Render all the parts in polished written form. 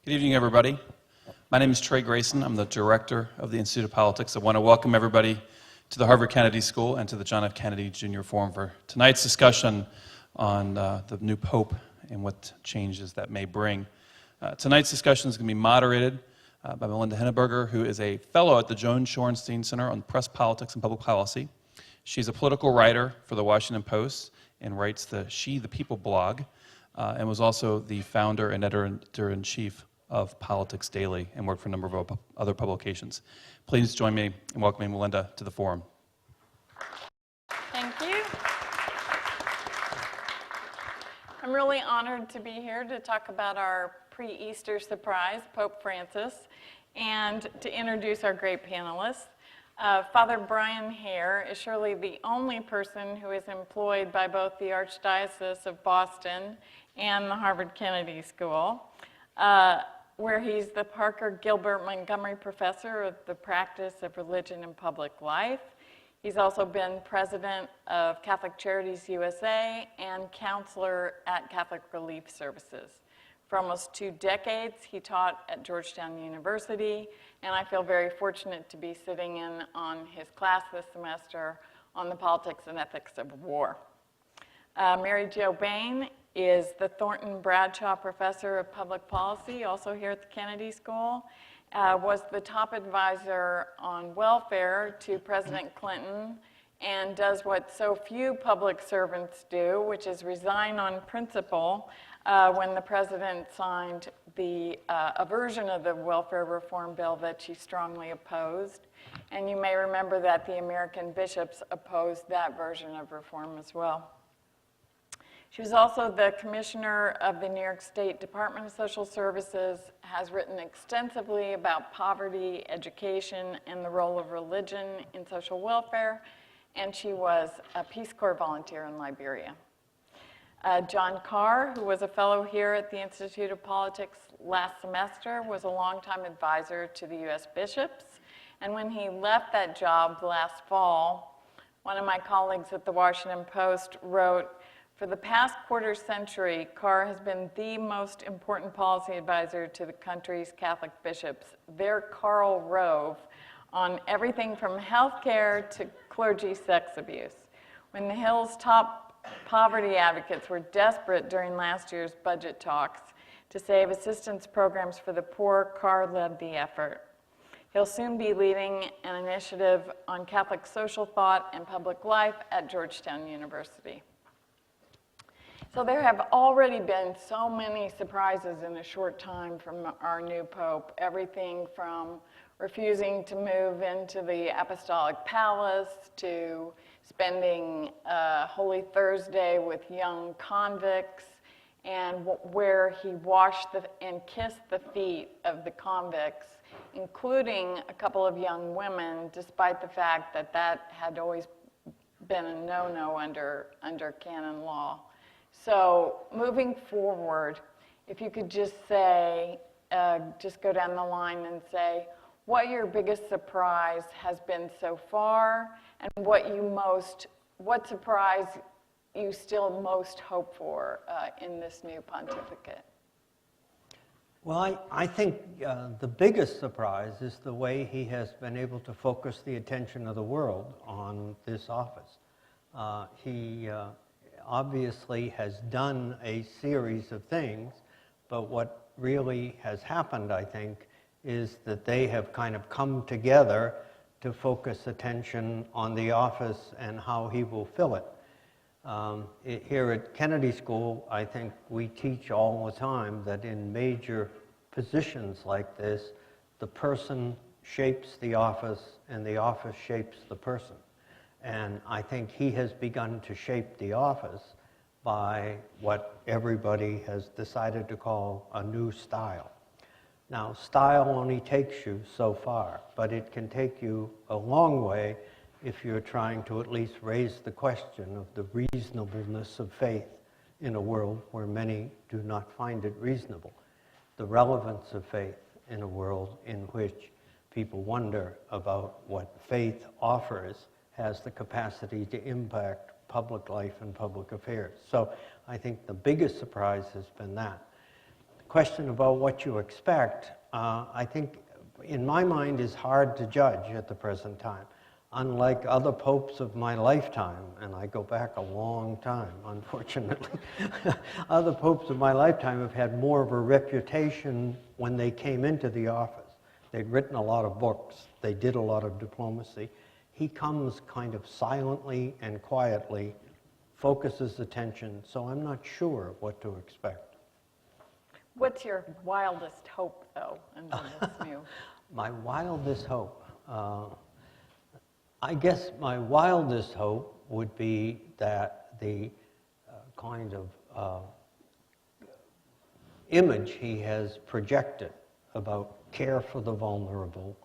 Good evening, everybody. My name is Trey Grayson. I'm the director of the Institute of Politics. I want to welcome everybody to the Harvard Kennedy School and to the John F. Kennedy Jr. Forum for tonight's discussion on the new Pope and what changes that may bring. Tonight's discussion is going to be moderated by Melinda Henneberger, who is a fellow at the Joan Shorenstein Center on Press Politics and Public Policy. She's a political writer for the Washington Post and writes the She the People blog, and was also the founder and editor-in-chief of Politics Daily and worked for a number of other publications. Please join me in welcoming Melinda to the forum. Thank you. I'm really honored to be here to talk about our pre-Easter surprise, Pope Francis, and to introduce our great panelists. Father Bryan Hehir is surely the only person who is employed by both the Archdiocese of Boston and the Harvard Kennedy School, where he's the Parker Gilbert Montgomery Professor of the Practice of Religion and Public Life. He's also been president of Catholic Charities USA and counselor at Catholic Relief Services. For almost 2 decades, he taught at Georgetown University, and I feel very fortunate to be sitting in on his class this semester on the politics and ethics of war. Mary Jo Bane is the Thornton Bradshaw Professor of Public Policy, also here at the Kennedy School, was the top advisor on welfare to President Clinton, and does what so few public servants do, which is resign on principle when the president signed a version of the welfare reform bill that she strongly opposed. And you may remember that the American bishops opposed that version of reform as well. She was also the commissioner of the New York State Department of Social Services, has written extensively about poverty, education, and the role of religion in social welfare, and she was a Peace Corps volunteer in Liberia. John Carr, who was a fellow here at the Institute of Politics last semester, was a longtime advisor to the U.S. bishops, and when he left that job last fall, one of my colleagues at the Washington Post wrote, "For the past quarter century, Carr has been the most important policy advisor to the country's Catholic bishops. They're Karl Rove on everything from healthcare to clergy sex abuse. When the Hill's top poverty advocates were desperate during last year's budget talks to save assistance programs for the poor, Carr led the effort. He'll soon be leading an initiative on Catholic social thought and public life at Georgetown University." So there have already been so many surprises in a short time from our new Pope, everything from refusing to move into the Apostolic Palace to spending Holy Thursday with young convicts, and where he washed and kissed the feet of the convicts, including a couple of young women, despite the fact that that had always been a no-no under canon law. So moving forward, if you could just say, just go down the line and say what your biggest surprise has been so far, and what surprise you still most hope for in this new pontificate. Well, I think the biggest surprise is the way he has been able to focus the attention of the world on this office. He obviously has done a series of things, but what really has happened, I think, is that they have kind of come together to focus attention on the office and how he will fill it. Here at Kennedy School, I think we teach all the time that in major positions like this, the person shapes the office and the office shapes the person. And I think he has begun to shape the office by what everybody has decided to call a new style. Now, style only takes you so far, but it can take you a long way if you're trying to at least raise the question of the reasonableness of faith in a world where many do not find it reasonable, the relevance of faith in a world in which people wonder about what faith offers has the capacity to impact public life and public affairs. So I think the biggest surprise has been that. question about what you expect, I think, in my mind, is hard to judge at the present time. Unlike other popes of my lifetime, and I go back a long time, unfortunately, other popes of my lifetime have had more of a reputation when they came into the office. They'd written a lot of books. They did a lot of diplomacy. He comes kind of silently and quietly, focuses attention, so I'm not sure what to expect. What's your wildest hope, though, under this new? My wildest hope? I guess my wildest hope would be that the kind of image he has projected about care for the vulnerable,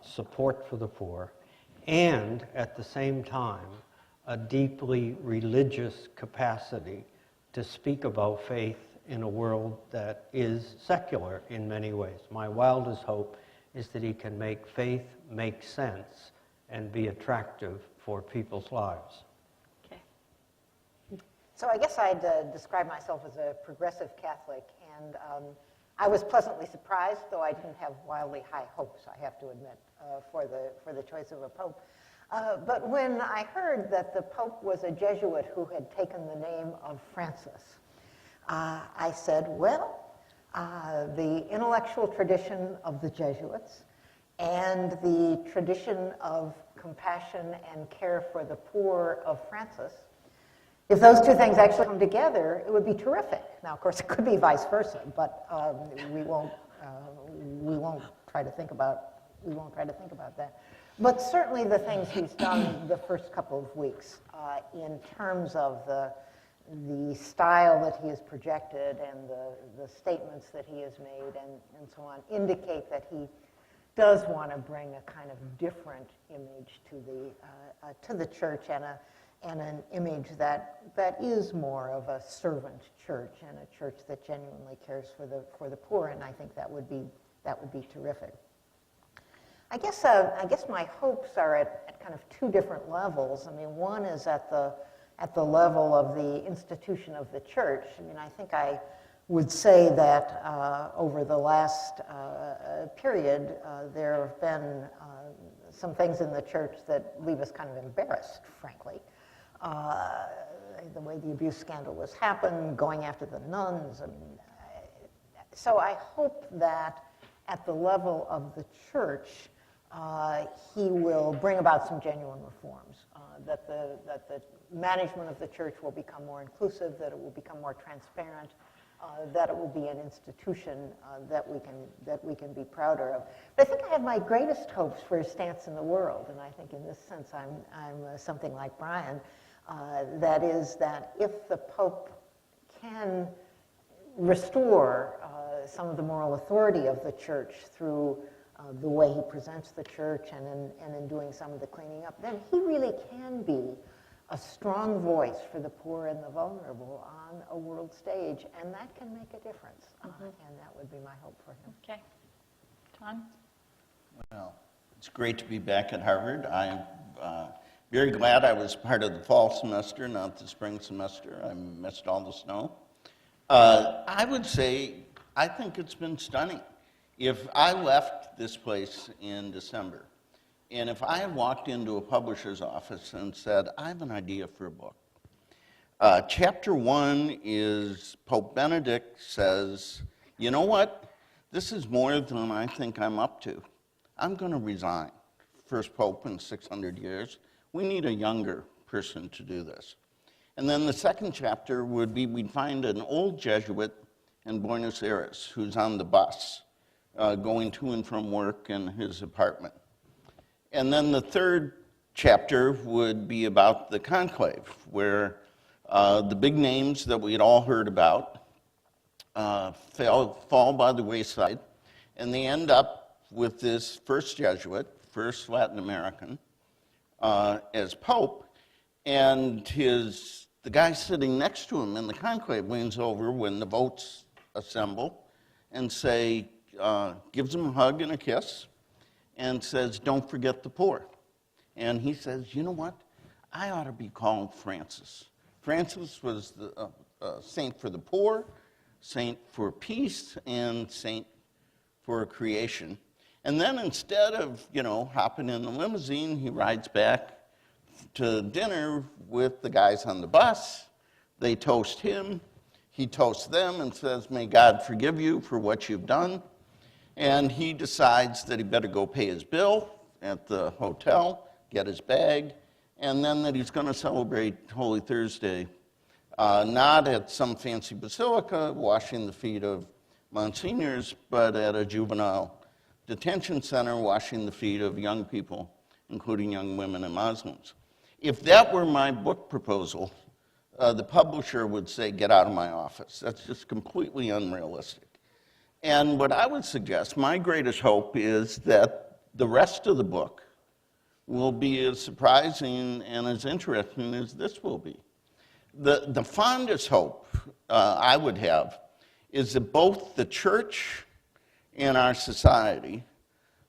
support for the poor, and at the same time, a deeply religious capacity to speak about faith in a world that is secular in many ways. My wildest hope is that he can make faith make sense and be attractive for people's lives. Okay. So I guess I'd describe myself as a progressive Catholic, and I was pleasantly surprised, though I didn't have wildly high hopes, I have to admit, for the choice of a pope. But when I heard that the Pope was a Jesuit who had taken the name of Francis, I said, well, the intellectual tradition of the Jesuits and the tradition of compassion and care for the poor of Francis, if those two things actually come together, it would be terrific. Now, of course, it could be vice versa, but we won't try to think about that. But certainly the things he's done the first couple of weeks in terms of the style that he has projected and the statements that he has made and so on indicate that he does want to bring a kind of different image to the church and an image that is more of a servant church and a church that genuinely cares for the poor, and I think that would be terrific. I guess my hopes are at kind of two different levels. I mean, one is at the level of the institution of the church. I mean, I think I would say that over the last period, there have been some things in the church that leave us kind of embarrassed, frankly. The way the abuse scandal has happened, going after the nuns. I mean, so I hope that at the level of the church, he will bring about some genuine reforms, that the management of the church will become more inclusive, that it will become more transparent, that it will be an institution that we can be prouder of. But I think I have my greatest hopes for his stance in the world, and I think in this sense I'm something like Bryan. That is that if the Pope can restore some of the moral authority of the church through the way he presents the church and in doing some of the cleaning up, then he really can be a strong voice for the poor and the vulnerable on a world stage, and that can make a difference. And that would be my hope for him. Okay. John? Well, it's great to be back at Harvard. I'm very glad I was part of the fall semester, not the spring semester. I missed all the snow. I would say I think it's been stunning. If I left this place in December, and if I walked into a publisher's office and said, I have an idea for a book. Chapter 1 is Pope Benedict says, you know what? This is more than I think I'm up to. I'm going to resign. First Pope in 600 years. We need a younger person to do this. And then the second chapter would be we'd find an old Jesuit in Buenos Aires who's on the bus going to and from work in his apartment. And then the third chapter would be about the conclave, where the big names that we'd all heard about fall by the wayside, and they end up with this first Jesuit, first Latin American, as Pope, and the guy sitting next to him in the conclave leans over when the votes assemble and gives him a hug and a kiss, and says, don't forget the poor. And he says, you know what? I ought to be called Francis. Francis was the saint for the poor, saint for peace and saint for creation. And then instead of, hopping in the limousine, he rides back to dinner with the guys on the bus. They toast him. He toasts them and says, "May God forgive you for what you've done." And he decides that he better go pay his bill at the hotel, get his bag, and then that he's going to celebrate Holy Thursday, not at some fancy basilica washing the feet of monsignors, but at a juvenile detention center washing the feet of young people, including young women and Muslims. If that were my book proposal, the publisher would say, "Get out of my office." That's just completely unrealistic. And what I would suggest, my greatest hope, is that the rest of the book will be as surprising and as interesting as this will be. The fondest hope I would have is that both the church and our society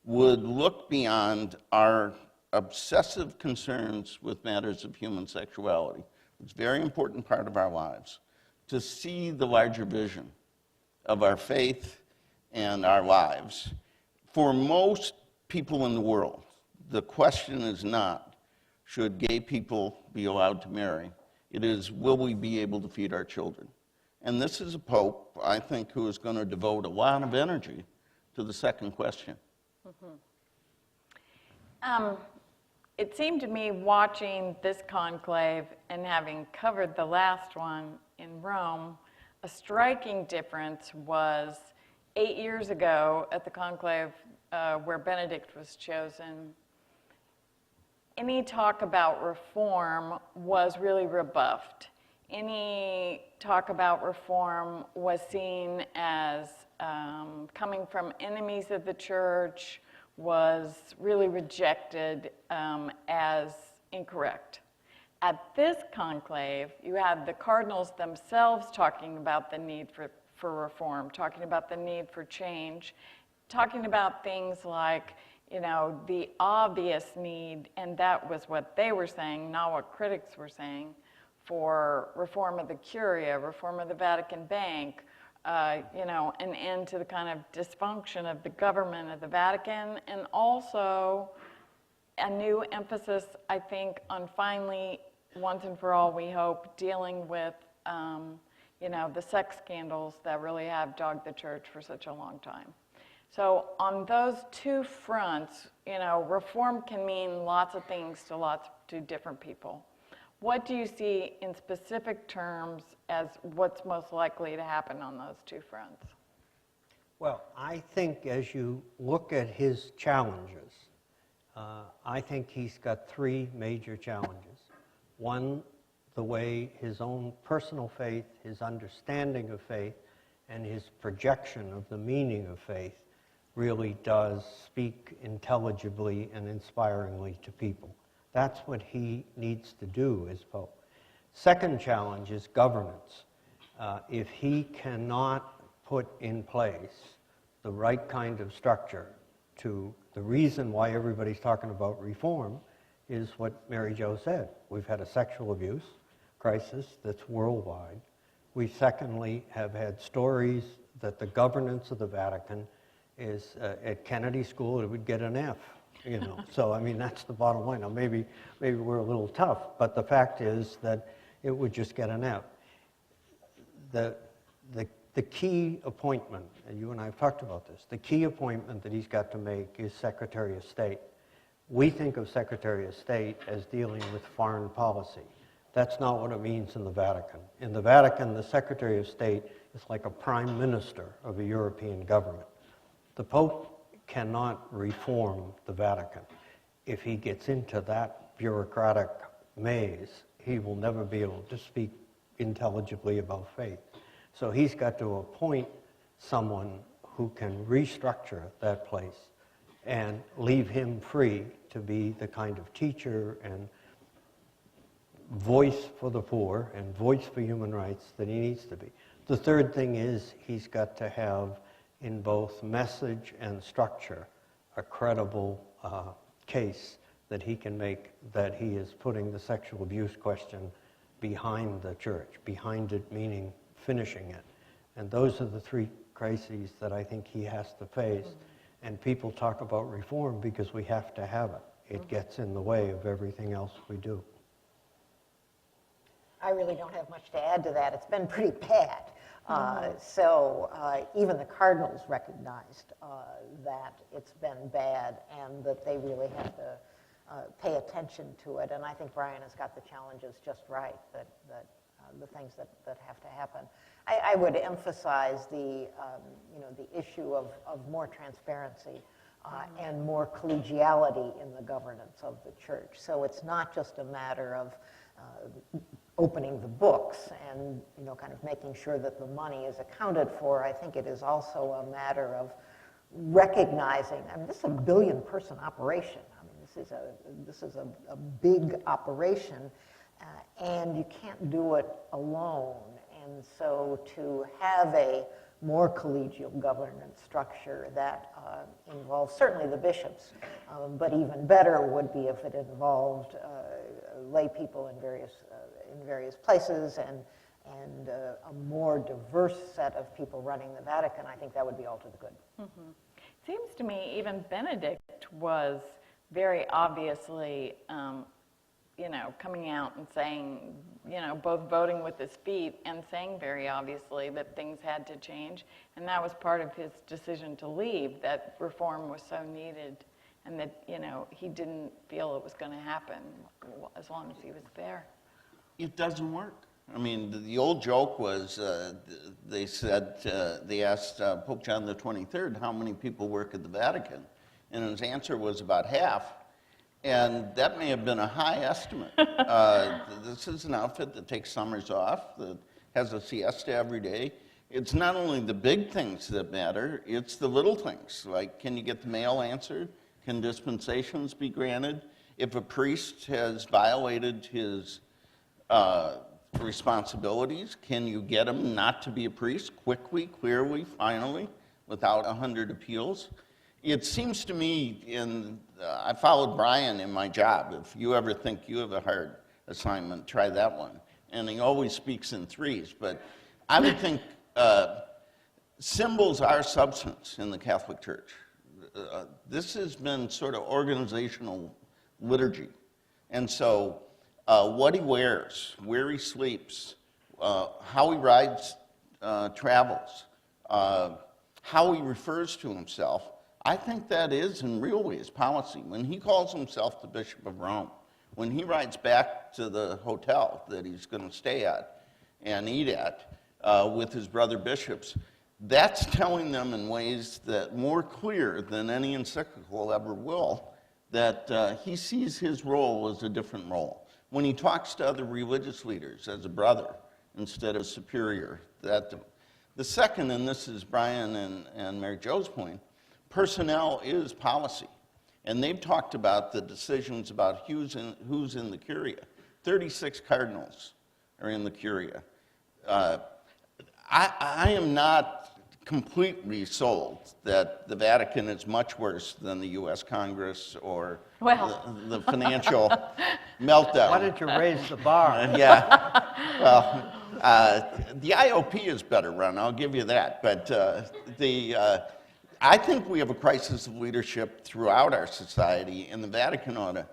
would look beyond our obsessive concerns with matters of human sexuality. It's a very important part of our lives, to see the larger vision of our faith and our lives. For most people in the world, the question is not, should gay people be allowed to marry? It is, will we be able to feed our children? And this is a pope, I think, who is going to devote a lot of energy to the second question. It seemed to me, watching this conclave and having covered the last one in Rome, a striking difference was 8 years ago at the conclave where Benedict was chosen. Any talk about reform was really rebuffed. Any talk about reform was seen as coming from enemies of the church, was really rejected as incorrect. At this conclave, you had the cardinals themselves talking about the need for reform, talking about the need for change, talking about things like, the obvious need, and that was what they were saying, not what critics were saying, for reform of the Curia, reform of the Vatican Bank, an end to the kind of dysfunction of the government of the Vatican, and also a new emphasis, I think, on finally, once and for all, we hope, dealing with, the sex scandals that really have dogged the church for such a long time. So on those two fronts, reform can mean lots of things to different people. What do you see in specific terms as what's most likely to happen on those two fronts? Well, I think as you look at his challenges, I think he's got three major challenges. One, the way his own personal faith, his understanding of faith, and his projection of the meaning of faith really does speak intelligibly and inspiringly to people. That's what he needs to do as Pope. Second challenge is governance. If he cannot put in place the right kind of structure to the reason why everybody's talking about reform is what Mary Jo said. We've had a sexual abuse crisis that's worldwide. We secondly have had stories that the governance of the Vatican is at Kennedy School, it would get an F. So that's the bottom line. Now maybe we're a little tough, but the fact is that it would just get an F. The key appointment, and you and I have talked about this, the key appointment that he's got to make is Secretary of State. We think of Secretary of State as dealing with foreign policy. That's not what it means in the Vatican. In the Vatican, the Secretary of State is like a prime minister of a European government. The Pope cannot reform the Vatican. If he gets into that bureaucratic maze, he will never be able to speak intelligibly about faith. So he's got to appoint someone who can restructure that place and leave him free to be the kind of teacher and voice for the poor and voice for human rights that he needs to be. The third thing is he's got to have in both message and structure a credible case that he can make that he is putting the sexual abuse question behind the church, behind it meaning finishing it, And those are the three crises that I think he has to face. And people talk about reform because we have to have it. It gets in the way of everything else we do. I really don't have much to add to that. It's been pretty bad. Even the Cardinals recognized that it's been bad and that they really have to pay attention to it. And I think Bryan has got the challenges just right, that the things that have to happen. I would emphasize the issue of more transparency and more collegiality in the governance of the church. So it's not just a matter of opening the books and kind of making sure that the money is accounted for. I think it is also a matter of recognizing, this is a billion-person operation. This is a big operation, and you can't do it alone. And so to have a more collegial governance structure that involves certainly the bishops, but even better would be if it involved lay people in various places and a more diverse set of people running the Vatican. I think that would be all to the good. Seems to me even Benedict was very obviously, coming out and saying, both voting with his feet and saying very obviously that things had to change. And that was part of his decision to leave, that reform was so needed and that, he didn't feel it was going to happen as long as he was there. It doesn't work. The old joke was they asked Pope John the 23rd how many people work at the Vatican, and his answer was about half, and that may have been a high estimate. This is an outfit that takes summers off, that has a siesta every day. It's not only the big things that matter, it's the little things, like can you get the mail answered? Can dispensations be granted? If a priest has violated his responsibilities, can you get him not to be a priest quickly, clearly, finally, without 100 appeals? It seems to me, I followed Bryan in my job. If you ever think you have a hard assignment, try that one. And he always speaks in threes. But I would think symbols are substance in the Catholic Church. This has been sort of organizational liturgy. And so what he wears, where he sleeps, how he rides, travels, how he refers to himself, I think that is in real ways policy. When he calls himself the Bishop of Rome, when he rides back to the hotel that he's going to stay at and eat at with his brother bishops, that's telling them in ways that more clear than any encyclical ever will, that he sees his role as a different role. When he talks to other religious leaders as a brother instead of superior, that the second, and this is Bryan and Mary Jo's point, personnel is policy. And they've talked about the decisions about who's in the Curia. 36 cardinals are in the Curia. I am not completely sold that the Vatican is much worse than the U.S. Congress or the financial meltdown. Why don't you raise the bar? Yeah. Well, the IOP is better run, I'll give you that. But I think we have a crisis of leadership throughout our society, and the Vatican ought to.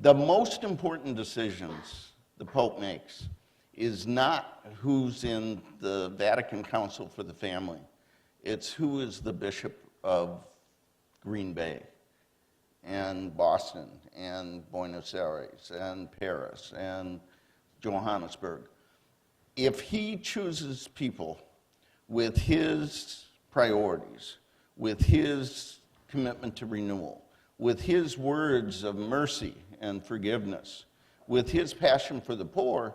The most important decisions the Pope makes is not who's in the Vatican Council for the Family. It's who is the Bishop of Green Bay and Boston and Buenos Aires and Paris and Johannesburg. If he chooses people with his priorities, with his commitment to renewal, with his words of mercy and forgiveness, with his passion for the poor,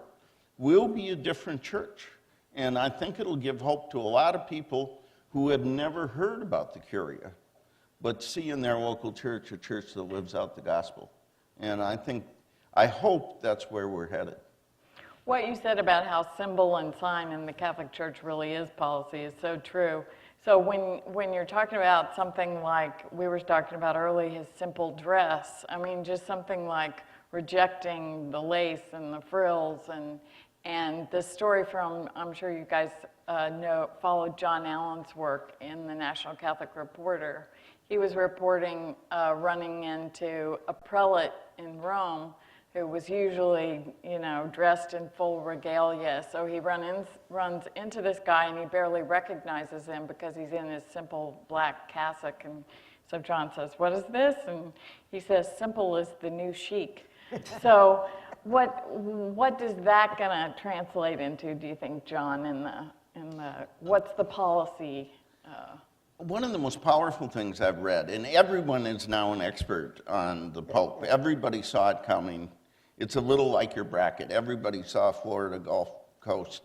we'll be a different church. And I think it'll give hope to a lot of people who have never heard about the Curia, but see in their local church a church that lives out the gospel. And I hope that's where we're headed. What you said about how symbol and sign in the Catholic Church really is policy is so true. So when you're talking about something like we were talking about earlier, his simple dress, just something like rejecting the lace and the frills and And the story from, I'm sure you guys followed John Allen's work in the National Catholic Reporter. He was reporting running into a prelate in Rome who was usually, dressed in full regalia. So he runs into this guy, and he barely recognizes him because he's in his simple black cassock. And so John says, "What is this?" And he says, "Simple is the new chic." So what does that gonna translate into, do you think, John, what's the policy? One of the most powerful things I've read, and everyone is now an expert on the Pope. Everybody saw it coming. It's a little like your bracket. Everybody saw Florida Gulf Coast,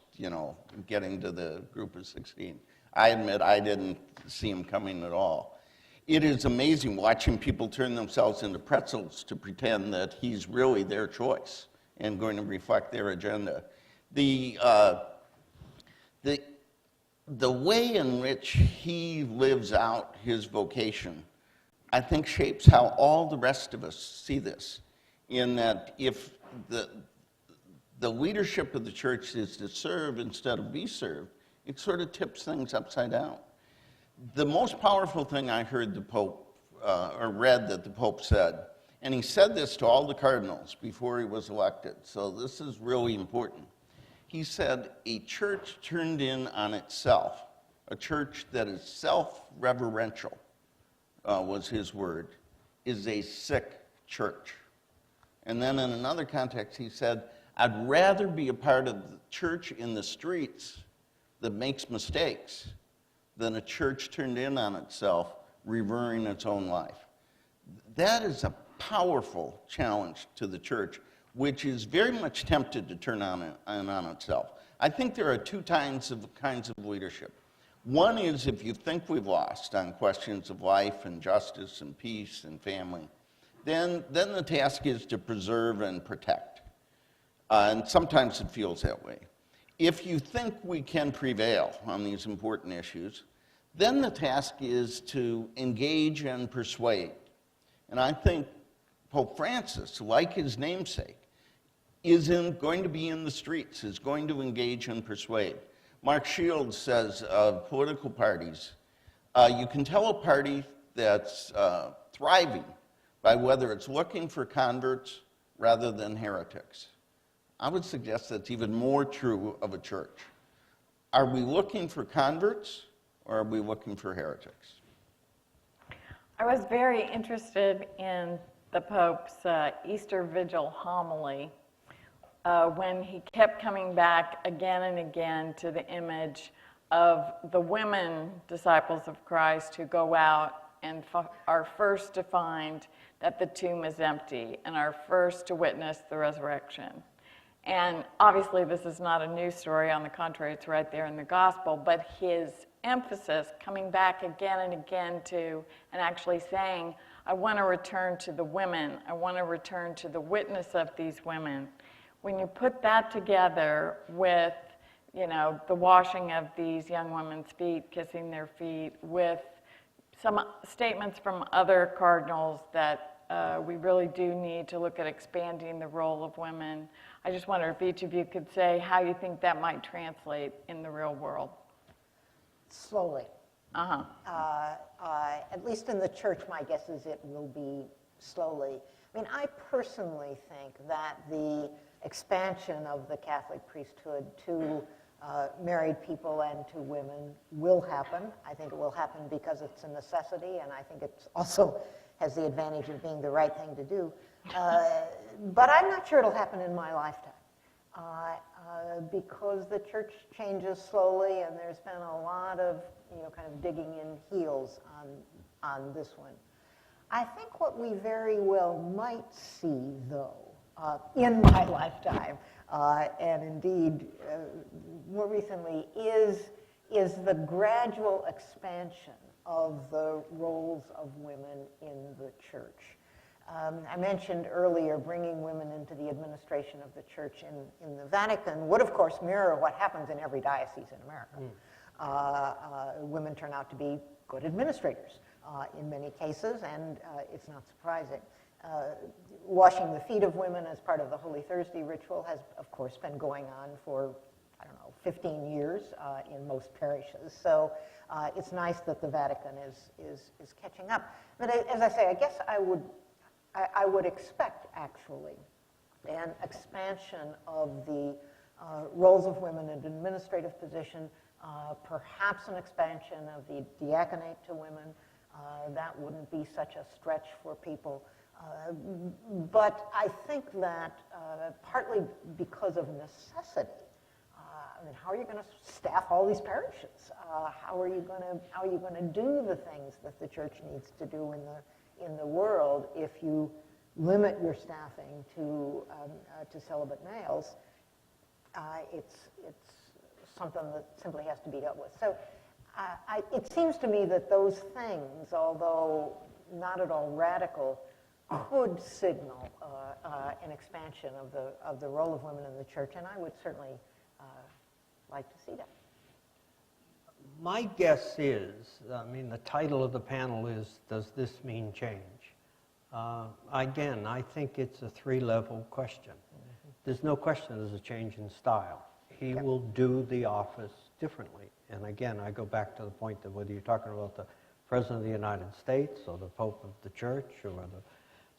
getting to the group of 16. I admit I didn't see him coming at all. It is amazing watching people turn themselves into pretzels to pretend that he's really their choice and going to reflect their agenda. The way in which he lives out his vocation, I think, shapes how all the rest of us see this, in that if the leadership of the church is to serve instead of be served, it sort of tips things upside down. The most powerful thing I heard the Pope, or read that the Pope said, and he said this to all the cardinals before he was elected, so this is really important. He said, "A church turned in on itself, a church that is self-reverential," was his word, "is a sick church." And then in another context, he said, "I'd rather be a part of the church in the streets that makes mistakes than a church turned in on itself, revering its own life." That is a powerful challenge to the church, which is very much tempted to turn on itself. I think there are two kinds of leadership. One is if you think we've lost on questions of life and justice and peace and family, then the task is to preserve and protect. And sometimes it feels that way. If you think we can prevail on these important issues, then the task is to engage and persuade. And I think Pope Francis, like his namesake, is going to be in the streets, is going to engage and persuade. Mark Shields says of political parties, you can tell a party that's thriving by whether it's looking for converts rather than heretics. I would suggest that's even more true of a church. Are we looking for converts, or are we looking for heretics? I was very interested in the Pope's Easter Vigil homily when he kept coming back again and again to the image of the women disciples of Christ who go out and are first to find that the tomb is empty and are first to witness the resurrection. And obviously this is not a new story, on the contrary, it's right there in the gospel, but his emphasis coming back again and again to, and actually saying, I want to return to the women, I want to return to the witness of these women. When you put that together with, the washing of these young women's feet, kissing their feet, with some statements from other cardinals that we really do need to look at expanding the role of women. I just wonder if each of you could say how you think that might translate in the real world. Slowly. Uh-huh. At least in the church, my guess is it will be slowly. I mean, I personally think that the expansion of the Catholic priesthood to married people and to women will happen. I think it will happen because it's a necessity, and I think it also has the advantage of being the right thing to do. But I'm not sure it'll happen in my lifetime because the church changes slowly, and there's been a lot of kind of digging in heels on this one. I think what we very well might see, though, in my lifetime, and indeed more recently, is the gradual expansion of the roles of women in the church. I mentioned earlier bringing women into the administration of the church in the Vatican would, of course, mirror what happens in every diocese in America. Women turn out to be good administrators in many cases, and it's not surprising. washing the feet of women as part of the Holy Thursday ritual has, of course, been going on for, I don't know, 15 years in most parishes. So it's nice that the Vatican is catching up. But as I say, I guess I would expect, actually, an expansion of the roles of women in administrative position, perhaps an expansion of the diaconate to women. That wouldn't be such a stretch for people. But I think that partly because of necessity, I mean, how are you going to staff all these parishes? How are you going to do the things that the church needs to do in the world if you limit your staffing to celibate males? It's something that simply has to be dealt with. So it seems to me that those things, although not at all radical, could signal an expansion of the role of women in the church, and I would certainly like to see that. My guess is, I mean, the title of the panel is, does this mean change? Again, I think it's a three-level question. There's no question there's a change in style. He will do the office differently. And again, I go back to the point that whether you're talking about the President of the United States or the Pope of the Church or the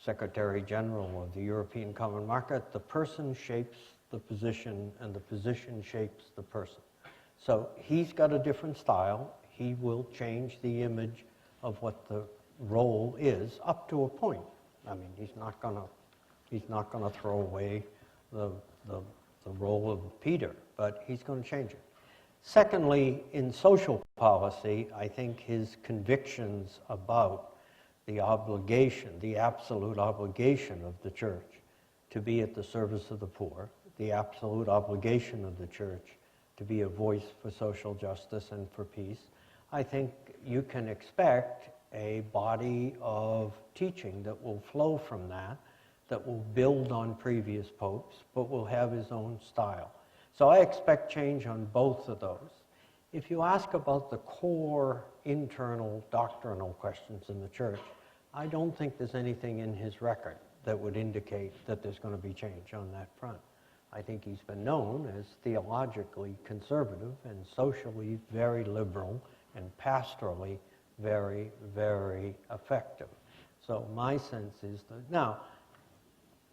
Secretary General of the European Common Market, the person shapes the position and the position shapes the person. So he's got a different style. He will change the image of what the role is up to a point. I mean, he's not gonna throw away the role of Peter, but he's going to change it. Secondly, in social policy, I think his convictions about the obligation, the absolute obligation of the church to be at the service of the poor, the absolute obligation of the church to be a voice for social justice and for peace, I think you can expect a body of teaching that will flow from that will build on previous popes, but will have his own style. So I expect change on both of those. If you ask about the core internal doctrinal questions in the church, I don't think there's anything in his record that would indicate that there's going to be change on that front. I think he's been known as theologically conservative and socially very liberal and pastorally very, very effective. So my sense is that, now,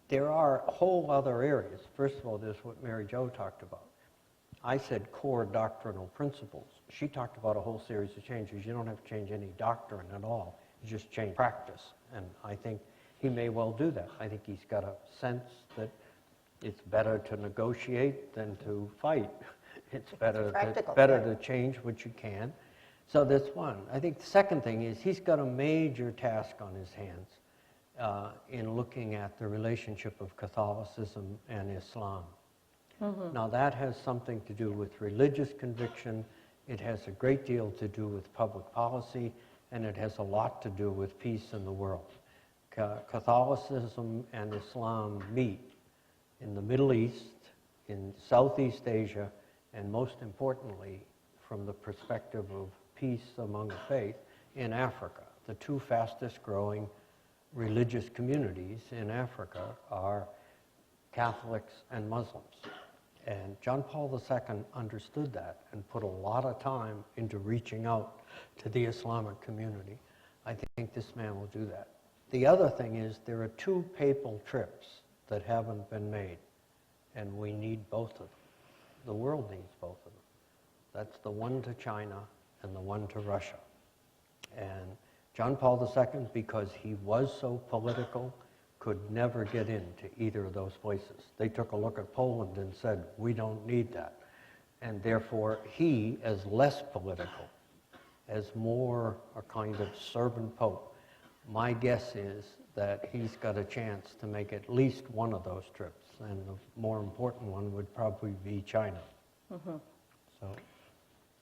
there are whole other areas. First of all, there's what Mary Jo talked about. I said core doctrinal principles. She talked about a whole series of changes. You don't have to change any doctrine at all. You just change practice. And I think he may well do that. I think he's got a sense that it's better to negotiate than to fight. It's better to change what you can. So that's one. I think the second thing is he's got a major task on his hands in looking at the relationship of Catholicism and Islam. Mm-hmm. Now that has something to do with religious conviction, it has a great deal to do with public policy, and it has a lot to do with peace in the world. Catholicism and Islam meet in the Middle East, in Southeast Asia, and most importantly, from the perspective of peace among faith, in Africa. The two fastest growing religious communities in Africa are Catholics and Muslims. And John Paul II understood that and put a lot of time into reaching out to the Islamic community. I think this man will do that. The other thing is there are two papal trips that haven't been made, and we need both of them. The world needs both of them. That's the one to China and the one to Russia. And John Paul II, because he was so political, could never get into either of those places. They took a look at Poland and said, we don't need that. And therefore, he, as less political, as more a kind of servant pope, my guess is that he's got a chance to make at least one of those trips. And the more important one would probably be China. Mm-hmm. So.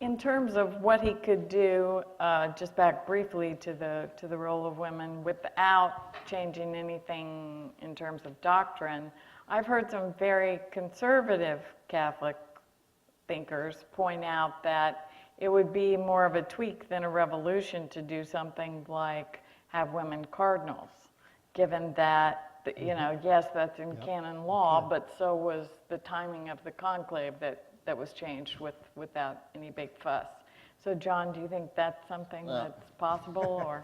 In terms of what he could do, just back briefly to the role of women without changing anything in terms of doctrine, I've heard some very conservative Catholic thinkers point out that it would be more of a tweak than a revolution to do something like have women cardinals. given that, yes, that's in canon law, but so was the timing of the conclave that was changed without any big fuss. So John, do you think that's something that's possible, or?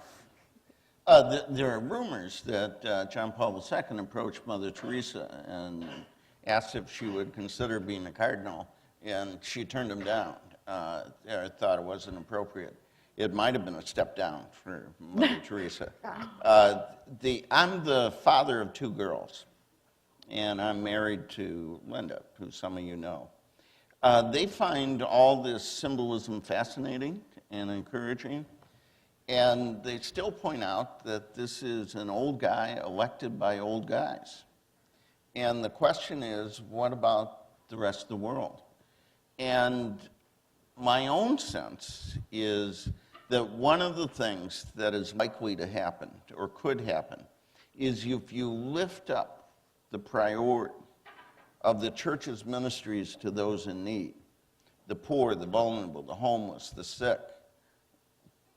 There are rumors that John Paul II approached Mother Teresa and asked if she would consider being a cardinal, and she turned him down. Thought it wasn't appropriate. It might have been a step down for Mother Teresa. I'm the father of 2 girls, and I'm married to Linda, who some of you know. They find all this symbolism fascinating and encouraging, and they still point out that this is an old guy elected by old guys. And the question is, what about the rest of the world? And my own sense is that one of the things that is likely to happen, or could happen, is if you lift up the priority of the church's ministries to those in need, the poor, the vulnerable, the homeless, the sick,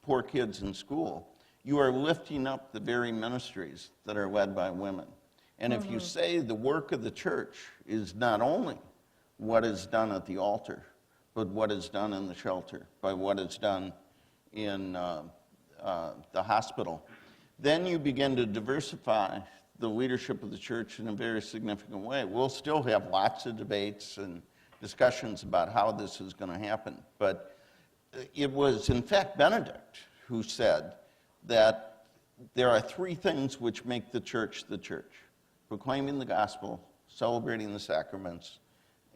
poor kids in school, you are lifting up the very ministries that are led by women. And if you say the work of the church is not only what is done at the altar, but what is done in the shelter, by what is done in the hospital, then you begin to diversify the leadership of the church in a very significant way. We'll still have lots of debates and discussions about how this is going to happen, but it was, in fact, Benedict who said that there are 3 things which make the church: proclaiming the gospel, celebrating the sacraments,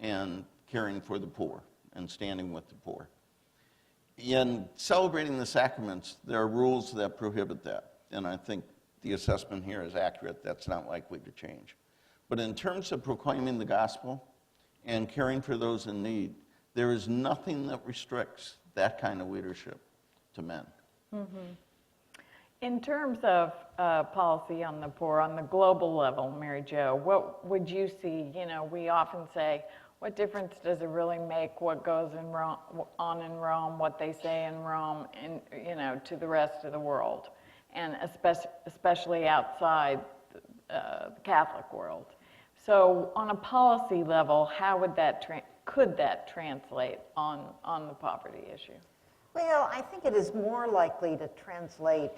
and caring for the poor and standing with the poor. In celebrating the sacraments, there are rules that prohibit that, and I think the assessment here is accurate. That's not likely to change. But in terms of proclaiming the gospel and caring for those in need, there is nothing that restricts that kind of leadership to men. In terms of policy on the poor, on the global level, Mary Jo, what would you see? We often say, what difference does it really make what goes on in Rome, what they say in Rome, and, to the rest of the world, and especially outside the Catholic world? So on a policy level, how would could that translate on the poverty issue? Well, I think it is more likely to translate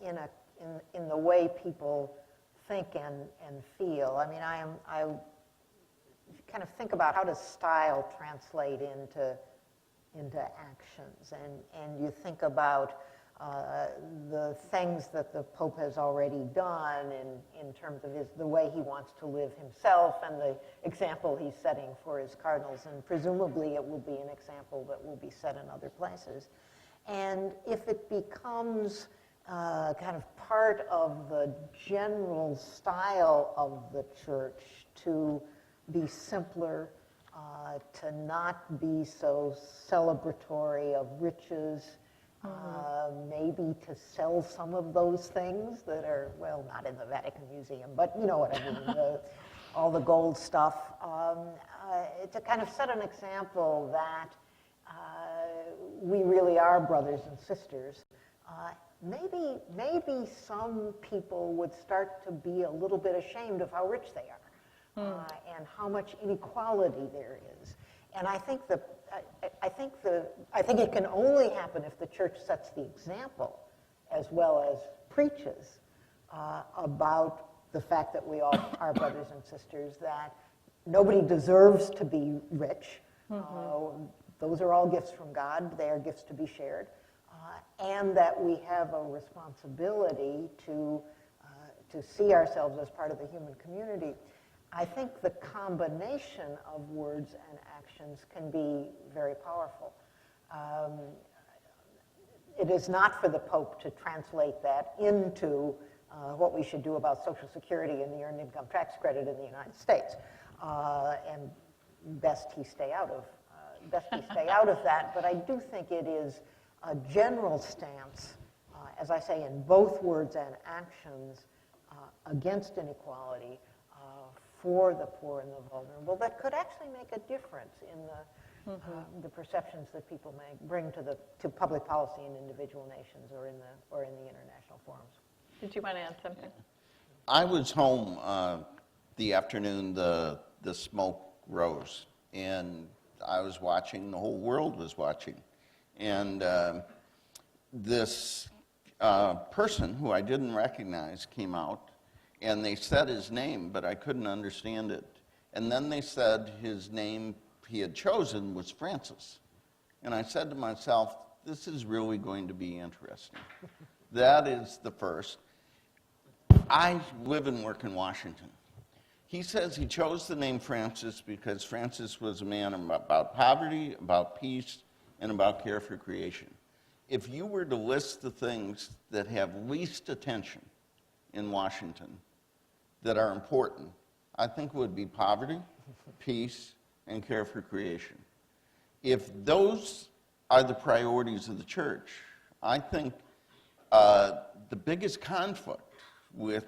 in the way people think and feel. I mean, I kind of think about how does style translate into actions, and you think about the things that the Pope has already done in terms of the way he wants to live himself and the example he's setting for his cardinals, and presumably it will be an example that will be set in other places. And if it becomes kind of part of the general style of the church to be simpler, to not be so celebratory of riches, maybe to sell some of those things that are, well, not in the Vatican Museum, but you know what I mean, all the gold stuff, to kind of set an example that we really are brothers and sisters. Maybe some people would start to be a little bit ashamed of how rich they are, and how much inequality there is. And I think it can only happen if the church sets the example, as well as preaches about the fact that we all are brothers and sisters, that nobody deserves to be rich. Those are all gifts from God. They are gifts to be shared. And that we have a responsibility to see ourselves as part of the human community. I think the combination of words and actions can be very powerful. It is not for the Pope to translate that into what we should do about Social Security and the Earned Income Tax Credit in the United States, and best he stay out of that. But I do think it is a general stance, as I say, in both words and actions, against inequality, for the poor and the vulnerable, that could actually make a difference in the perceptions that people may bring to public policy in individual nations or in the international forums. Did you want to add something? I was home the afternoon the smoke rose, and I was watching, the whole world was watching. And this person who I didn't recognize came out, and they said his name, but I couldn't understand it. And then they said his name he had chosen was Francis. And I said to myself, this is really going to be interesting. That is the first. I live and work in Washington. He says he chose the name Francis because Francis was a man about poverty, about peace, and about care for creation. If you were to list the things that have least attention in Washington that are important, I think it would be poverty, peace, and care for creation. If those are the priorities of the church, I think the biggest conflict with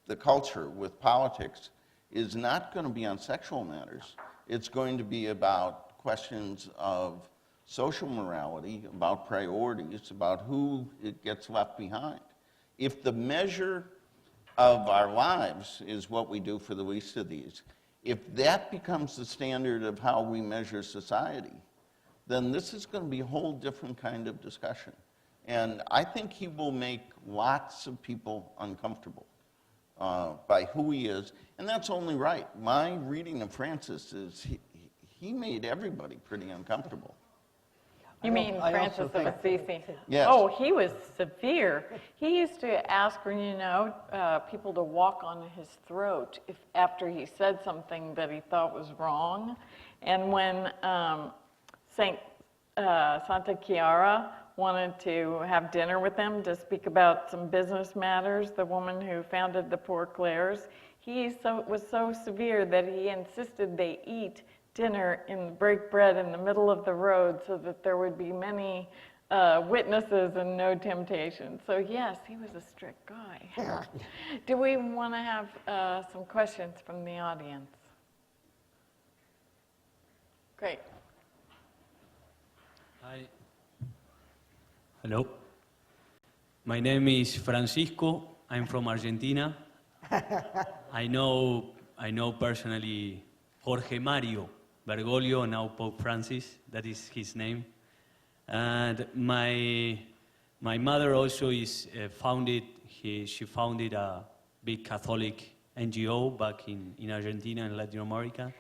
the culture, with politics, is not going to be on sexual matters. It's going to be about questions of social morality, about priorities, about who it gets left behind. If the measure of our lives is what we do for the least of these, if that becomes the standard of how we measure society, then this is going to be a whole different kind of discussion. And I think he will make lots of people uncomfortable by who he is, and that's only right. My reading of Francis is he made everybody pretty uncomfortable. You mean I Francis also of Assisi? Yes. Oh, he was severe. He used to ask, people to walk on his throat after he said something that he thought was wrong. And when Santa Chiara wanted to have dinner with him to speak about some business matters, the woman who founded the Poor Clares, he was so severe that he insisted they eat dinner and break bread in the middle of the road so that there would be many witnesses and no temptation. So yes, he was a strict guy. Do we want to have some questions from the audience? Great. Hi. Hello. My name is Francisco. I'm from Argentina. I know personally Jorge Mario Bergoglio, now Pope Francis. That is his name. And my mother also is she founded a big Catholic NGO back in Argentina and Latin America.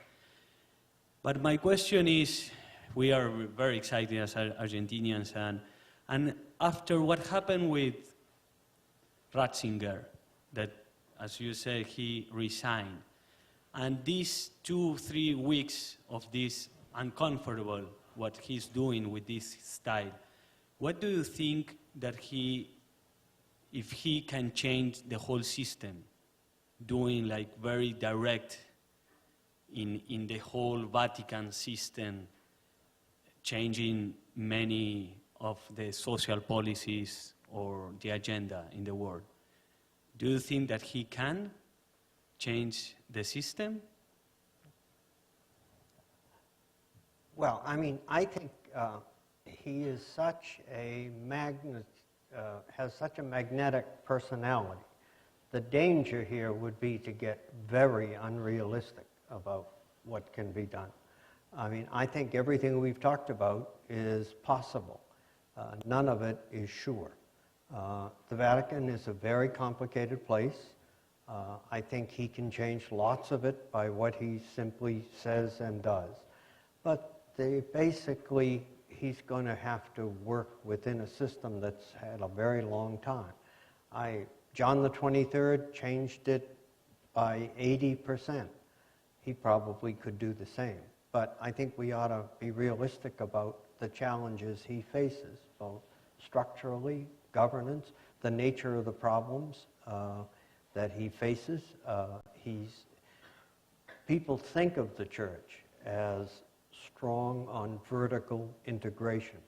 But my question is, we are very excited as Argentinians, and after what happened with Ratzinger, that, as you said, he resigned, and these 2-3 weeks of this uncomfortable, what he's doing with this style, what do you think that if he can change the whole system, doing like very direct in the whole Vatican system, changing many of the social policies or the agenda in the world? Do you think that he can change the system? Well, I mean, I think he is such a has such a magnetic personality. The danger here would be to get very unrealistic about what can be done. I mean, I think everything we've talked about is possible. None of it is sure. The Vatican is a very complicated place. I think he can change lots of it by what he simply says and does. But basically, he's going to have to work within a system that's had a very long time. John the 23rd changed it by 80%. He probably could do the same. But I think we ought to be realistic about the challenges he faces, both structurally, governance, the nature of the problems that he faces. People think of the church as strong on vertical integration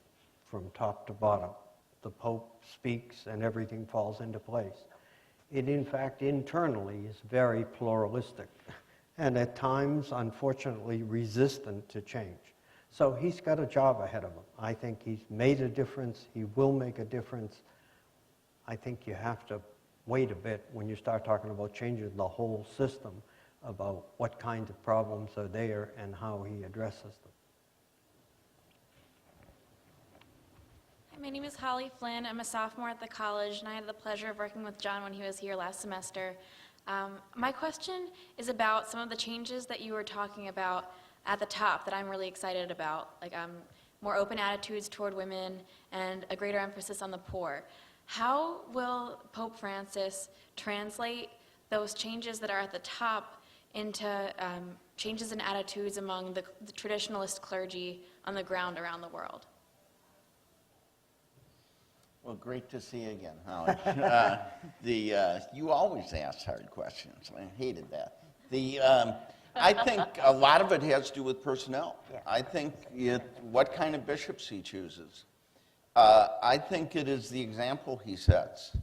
from top to bottom. The Pope speaks and everything falls into place. It, in fact, internally is very pluralistic and at times, unfortunately, resistant to change. So he's got a job ahead of him. I think he's made a difference. He will make a difference. I think you have to wait a bit when you start talking about changing the whole system, about what kinds of problems are there and how he addresses them. Hi, my name is Holly Flynn. I'm a sophomore at the college, and I had the pleasure of working with John when he was here last semester. My question is about some of the changes that you were talking about at the top that I'm really excited about, like more open attitudes toward women and a greater emphasis on the poor. How will Pope Francis translate those changes that are at the top into changes in attitudes among the traditionalist clergy on the ground around the world? Well, great to see you again, Holly. You always ask hard questions. I hated that. I think a lot of it has to do with personnel. Yeah. I think what kind of bishops he chooses. I think it is the example he sets.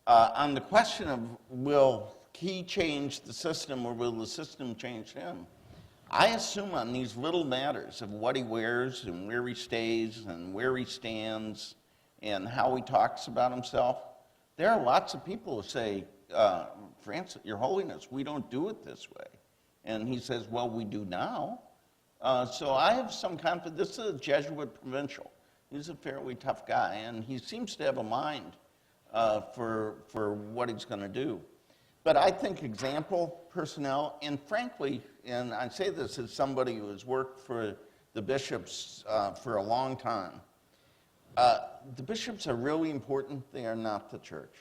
On the question of will he change the system or will the system change him, I assume on these little matters of what he wears and where he stays and where he stands and how he talks about himself, there are lots of people who say, Francis, Your Holiness, we don't do it this way. And he says, well, we do now. So I have some confidence. This is a Jesuit provincial. He's a fairly tough guy, and he seems to have a mind for what he's going to do. But I think example, personnel, and frankly, and I say this as somebody who has worked for the bishops for a long time, the bishops are really important. They are not the church.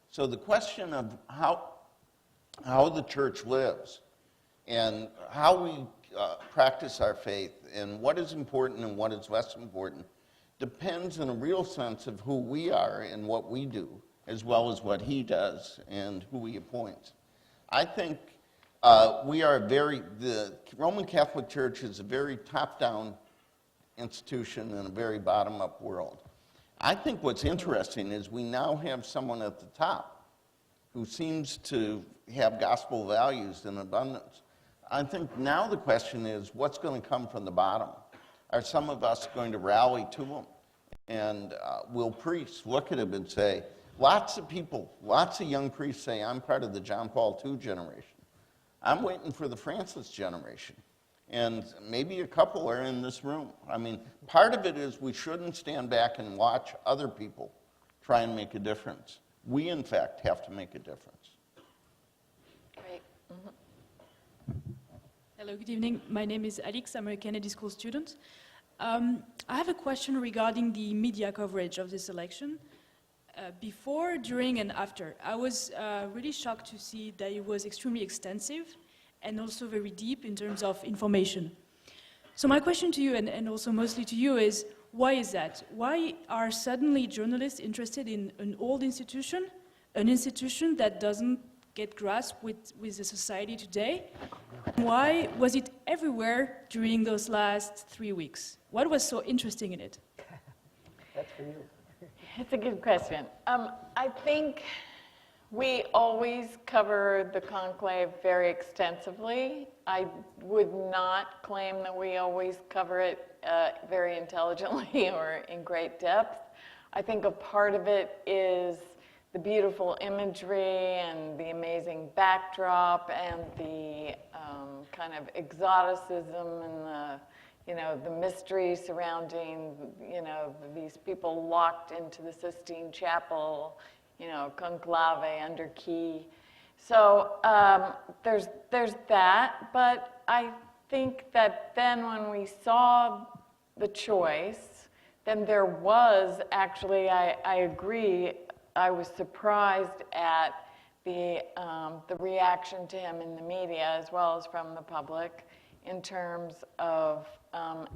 So the question of how the church lives and how we practice our faith and what is important and what is less important depends in a real sense of who we are and what we do, as well as what he does and who he appoints. I think the Roman Catholic Church is a very top-down institution in a very bottom-up world. I think what's interesting is we now have someone at the top who seems to have gospel values in abundance. I think now the question is, what's going to come from the bottom? Are some of us going to rally to him? And will priests look at him and say, lots of people, lots of young priests say, I'm part of the John Paul II generation. I'm waiting for the Francis generation. And maybe a couple are in this room. I mean, part of it is we shouldn't stand back and watch other people try and make a difference. We, in fact, have to make a difference. Great. Hello, good evening. My name is Alix. I'm a Kennedy School student. I have a question regarding the media coverage of this election. Before, during, and after. I was really shocked to see that it was extremely extensive and also very deep in terms of information. So my question to you, and also mostly to you, is why is that? Why are suddenly journalists interested in an old institution, an institution that doesn't get grasped with the society today? Why was it everywhere during those last 3 weeks? What was so interesting in it? That's for you. It's a good question. I think we always cover the conclave very extensively. I would not claim that we always cover it very intelligently or in great depth. I think a part of it is the beautiful imagery and the amazing backdrop and the kind of exoticism and the mystery surrounding, these people locked into the Sistine Chapel, conclave under key. So there's that, but I think that then when we saw the choice, then there was actually, I agree, I was surprised at the reaction to him in the media as well as from the public in terms of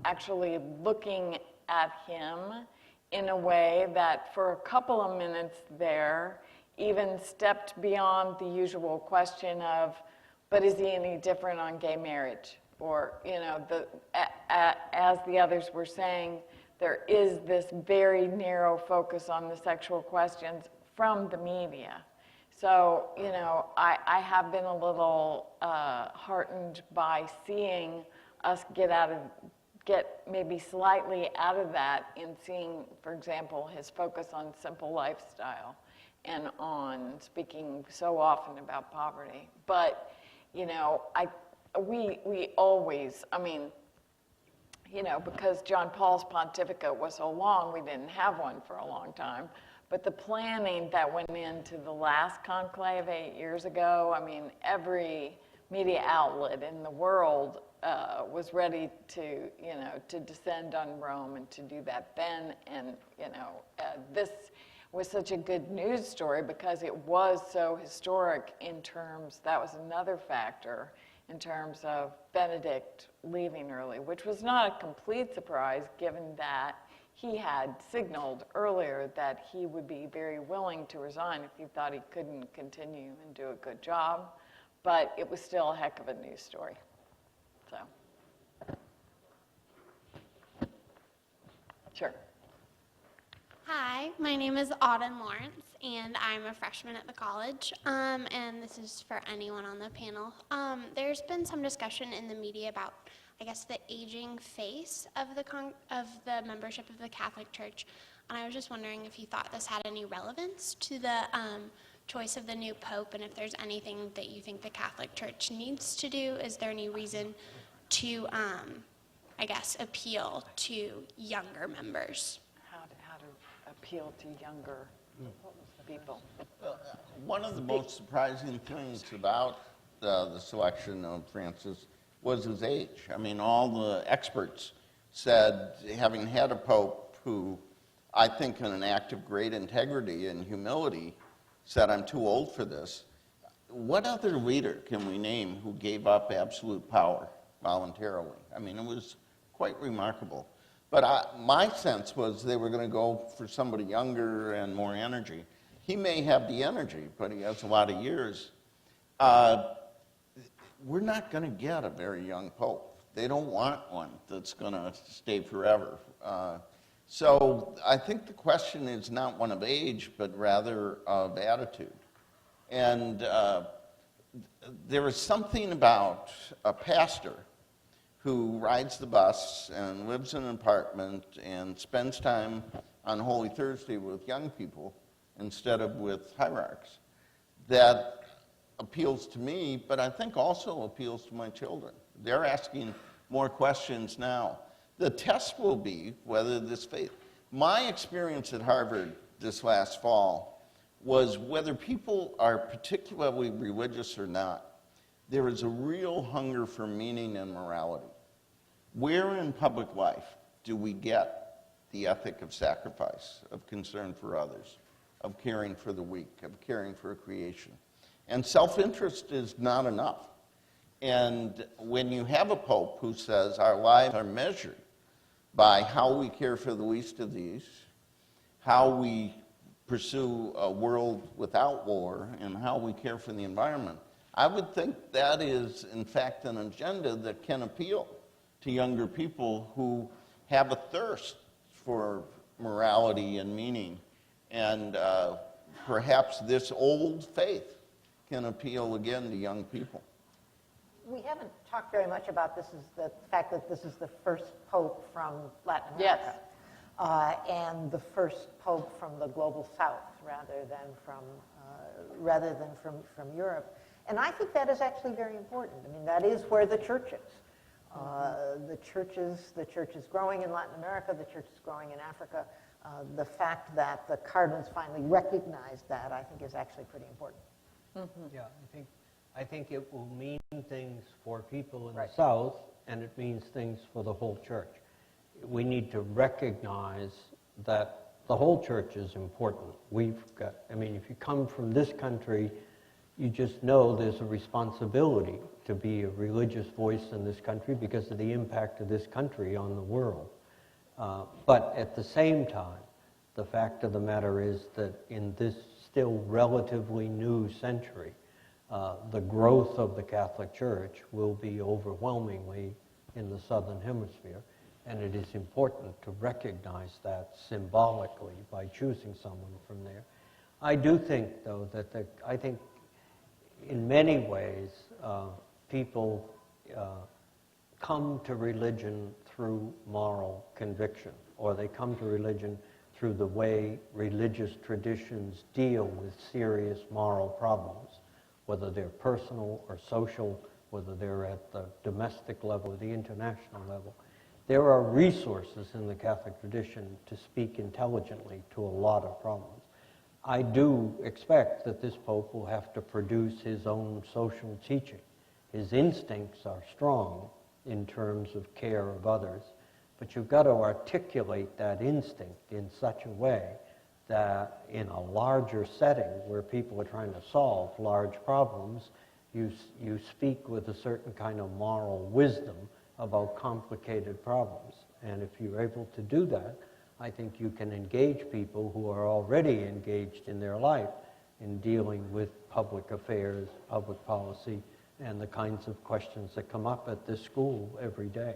actually looking at him in a way that for a couple of minutes there even stepped beyond the usual question of, but is he any different on gay marriage? Or, as the others were saying, there is this very narrow focus on the sexual questions from the media. So, I have been a little heartened by seeing us get maybe slightly out of that in seeing, for example, his focus on simple lifestyle and on, speaking so often about poverty. But, you know, we always, I mean, you know, because John Paul's pontificate was so long, we didn't have one for a long time. But the planning that went into the last conclave 8 years ago, I mean, every media outlet in the world was ready to, you know, to descend on Rome and to do that then. And, you know, this was such a good news story because it was so historic in terms, that was another factor, in terms of Benedict leaving early, which was not a complete surprise given that he had signaled earlier that he would be very willing to resign if he thought he couldn't continue and do a good job. But it was still a heck of a news story. So, sure. Hi, my name is Auden Lawrence, and I'm a freshman at the college, and this is for anyone on the panel. There's been some discussion in the media about, I guess, the aging face of the membership of the Catholic Church, and I was just wondering if you thought this had any relevance to the choice of the new pope, and if there's anything that you think the Catholic Church needs to do. Is there any reason to, I guess, appeal to younger members? How to appeal to younger people. One of the most surprising things about the selection of Francis was his age. I mean, all the experts said, having had a pope who I think in an act of great integrity and humility said, I'm too old for this. What other leader can we name who gave up absolute power voluntarily? I mean, it was quite remarkable. But my sense was they were going to go for somebody younger and more energy. He may have the energy, but he has a lot of years. We're not going to get a very young pope. They don't want one that's going to stay forever. So I think the question is not one of age, but rather of attitude. And there is something about a pastor who rides the bus and lives in an apartment and spends time on Holy Thursday with young people instead of with hierarchs that appeals to me, but I think also appeals to my children. They're asking more questions now. The test will be whether this faith. My experience at Harvard this last fall was whether people are particularly religious or not, there is a real hunger for meaning and morality. Where in public life do we get the ethic of sacrifice, of concern for others, of caring for the weak, of caring for creation? And self-interest is not enough. And when you have a pope who says our lives are measured by how we care for the least of these, how we pursue a world without war, and how we care for the environment, I would think that is, in fact, an agenda that can appeal to younger people who have a thirst for morality and meaning. And perhaps this old faith can appeal again to young people. We haven't talked very much about this, is the fact that this is the first pope from Latin America. Yes. And the first pope from the global south rather than from Europe. And I think that is actually very important. I mean, that is where the church is. The church is growing in Latin America, the church is growing in Africa. The fact that the cardinals finally recognized that, I think, is actually pretty important. Yeah, I think it will mean things for people in the South, and it means things for the whole church. We need to recognize that the whole church is important. If you come from this country, you just know there's a responsibility to be a religious voice in this country because of the impact of this country on the world. But at the same time, the fact of the matter is that in this still relatively new century, the growth of the Catholic Church will be overwhelmingly in the Southern Hemisphere, and it is important to recognize that symbolically by choosing someone from there. I do think, though, that I think in many ways people come to religion through moral conviction, or they come to religion through the way religious traditions deal with serious moral problems, whether they're personal or social, whether they're at the domestic level or the international level. There are resources in the Catholic tradition to speak intelligently to a lot of problems. I do expect that this Pope will have to produce his own social teaching. His instincts are strong in terms of care of others, but you've got to articulate that instinct in such a way that in a larger setting where people are trying to solve large problems, you speak with a certain kind of moral wisdom about complicated problems. And if you're able to do that, I think you can engage people who are already engaged in their life in dealing with public affairs, public policy, and the kinds of questions that come up at this school every day.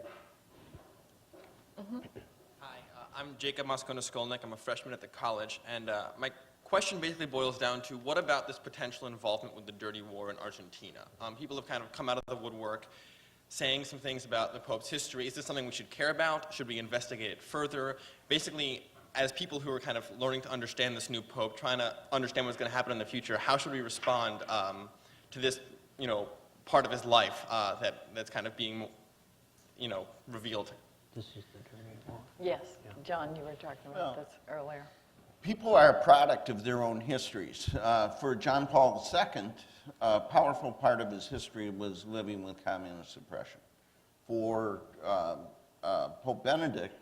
Hi, I'm Jacob Moscona-Skolnick. I'm a freshman at the college, and my question basically boils down to what about this potential involvement with the dirty war in Argentina? People have kind of come out of the woodwork saying some things about the Pope's history. Is this something we should care about? Should we investigate it further? Basically, as people who are kind of learning to understand this new Pope, trying to understand what's going to happen in the future, how should we respond to this, part of his life that's kind of being, revealed? This is the turning point. Yes, John, you were talking about this earlier. People are a product of their own histories. For John Paul II, a powerful part of his history was living with communist oppression. For Pope Benedict,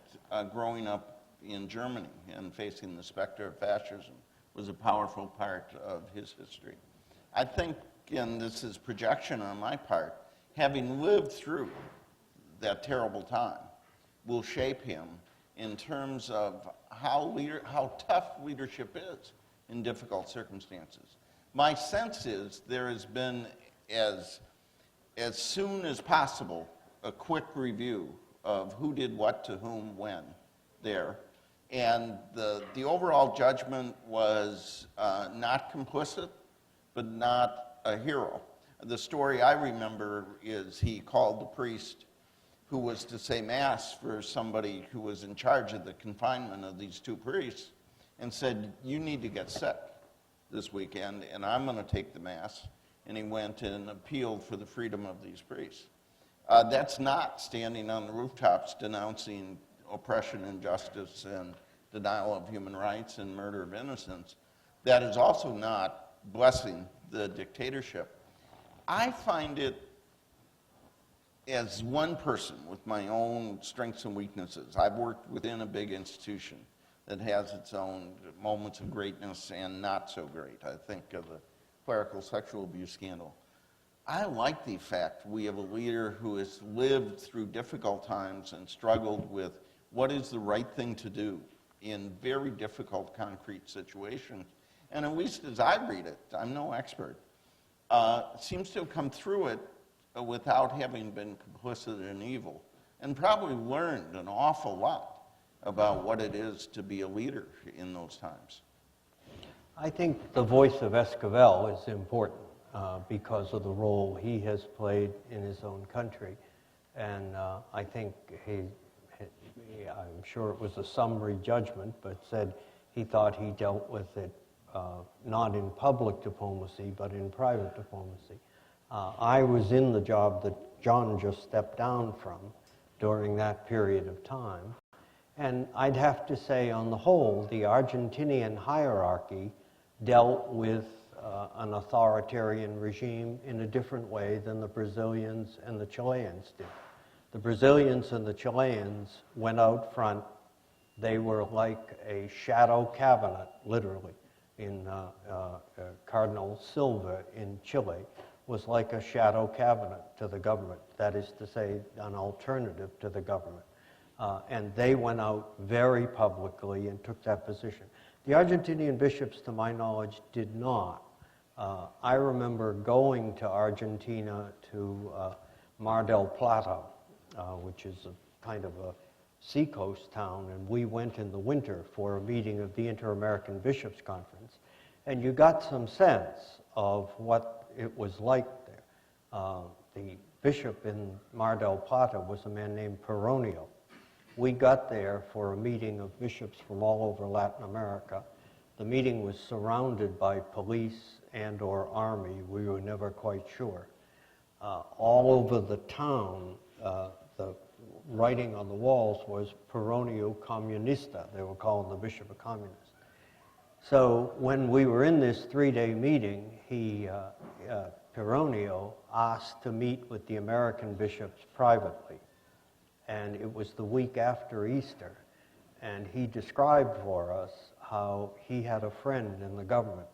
growing up in Germany and facing the specter of fascism was a powerful part of his history. I think, and this is projection on my part, having lived through that terrible time will shape him in terms of how tough leadership is in difficult circumstances. My sense is there has been, as soon as possible, a quick review of who did what to whom when there. And the overall judgment was not complicit, but not a hero. The story I remember is he called the priest who was to say Mass for somebody who was in charge of the confinement of these two priests and said, "You need to get sick this weekend, and I'm going to take the Mass." And he went and appealed for the freedom of these priests. That's not standing on the rooftops denouncing oppression, injustice, and denial of human rights and murder of innocents. That is also not blessing the dictatorship. I find it, as one person with my own strengths and weaknesses, I've worked within a big institution that has its own moments of greatness and not so great. I think of the clerical sexual abuse scandal. I like the fact we have a leader who has lived through difficult times and struggled with what is the right thing to do in very difficult, concrete situations. And at least as I read it, I'm no expert, seems to have come through it without having been complicit in evil, and probably learned an awful lot about what it is to be a leader in those times. I think the voice of Esquivel is important because of the role he has played in his own country. And I think I'm sure it was a summary judgment, but said he thought he dealt with it not in public diplomacy, but in private diplomacy. I was in the job that John just stepped down from during that period of time. And I'd have to say, on the whole, the Argentinian hierarchy dealt with an authoritarian regime in a different way than the Brazilians and the Chileans did. The Brazilians and the Chileans went out front. They were like a shadow cabinet, literally. In Cardinal Silva in Chile was like a shadow cabinet to the government, that is to say, an alternative to the government. And they went out very publicly and took that position. The Argentinian bishops, to my knowledge, did not. I remember going to Argentina to Mar del Plata, which is a kind of a seacoast town, and we went in the winter for a meeting of the Inter-American Bishops' Conference, and you got some sense of what it was like there. The bishop in Mar del Plata was a man named Peronio, We got there for a meeting of bishops from all over Latin America. The meeting was surrounded by police and or army. We were never quite sure. All over the town, the writing on the walls was Peronio Comunista. They were calling the bishop a communist. So when we were in this 3-day meeting, Peronio asked to meet with the American bishops privately. And it was the week after Easter. And he described for us how he had a friend in the government.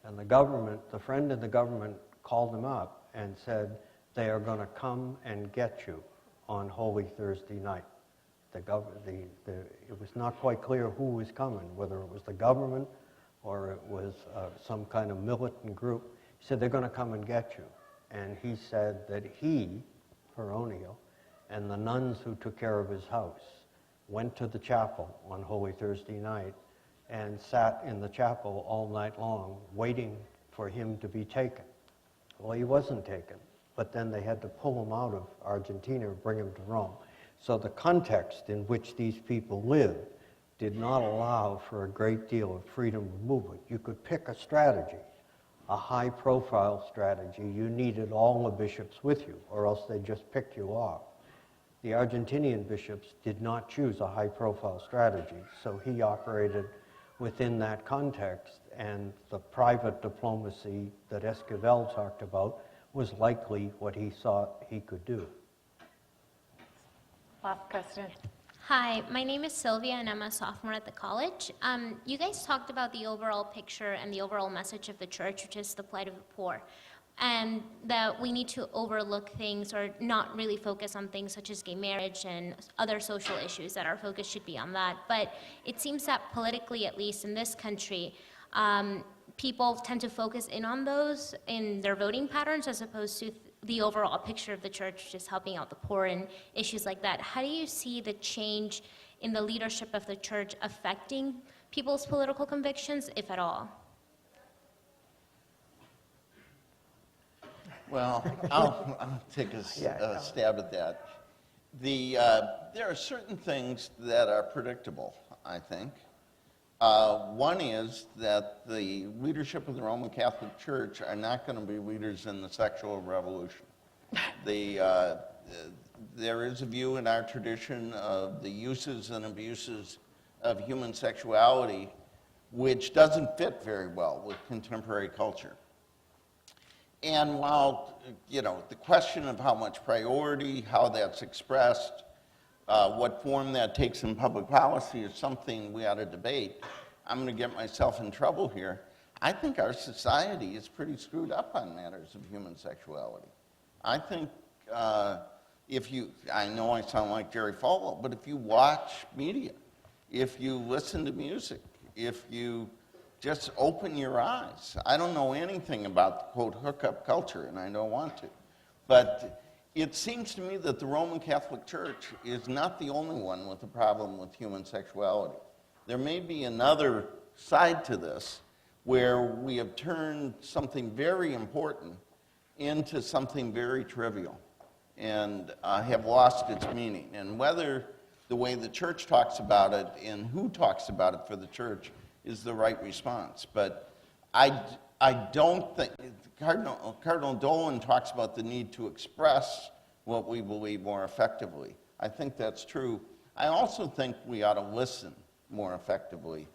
And the friend in the government called him up and said, they are going to come and get you on Holy Thursday night. It was not quite clear who was coming, whether it was the government or it was some kind of militant group. He said, they're going to come and get you. And he said that he, Peronio, and the nuns who took care of his house went to the chapel on Holy Thursday night and sat in the chapel all night long waiting for him to be taken. Well, he wasn't taken, but then they had to pull him out of Argentina and bring him to Rome. So the context in which these people lived did not allow for a great deal of freedom of movement. You could pick a strategy, a high-profile strategy. You needed all the bishops with you, or else they just picked you off. The Argentinian bishops did not choose a high-profile strategy, so he operated within that context, and the private diplomacy that Esquivel talked about was likely what he thought he could do. Last question. Hi, my name is Sylvia, and I'm a sophomore at the college. You guys talked about the overall picture and the overall message of the church, which is the plight of the poor, and that we need to overlook things or not really focus on things such as gay marriage and other social issues, that our focus should be on that. But it seems that politically, at least in this country, people tend to focus in on those in their voting patterns as opposed to the overall picture of the church, just helping out the poor and issues like that. How do you see the change in the leadership of the church affecting people's political convictions, if at all? Well, I'll take a stab at that. There are certain things that are predictable, I think. One is that the leadership of the Roman Catholic Church are not going to be leaders in the sexual revolution. There is a view in our tradition of the uses and abuses of human sexuality which doesn't fit very well with contemporary culture. And while, the question of how much priority, how that's expressed, what form that takes in public policy is something we ought to debate, I'm going to get myself in trouble here. I think our society is pretty screwed up on matters of human sexuality. I think I know I sound like Jerry Falwell, but if you watch media, if you listen to music, if you just open your eyes. I don't know anything about, quote, hookup culture, and I don't want to. But it seems to me that the Roman Catholic Church is not the only one with a problem with human sexuality. There may be another side to this where we have turned something very important into something very trivial and have lost its meaning. And whether the way the church talks about it and who talks about it for the church is the right response. But I don't think, Cardinal Dolan talks about the need to express what we believe more effectively. I think that's true. I also think we ought to listen more effectively.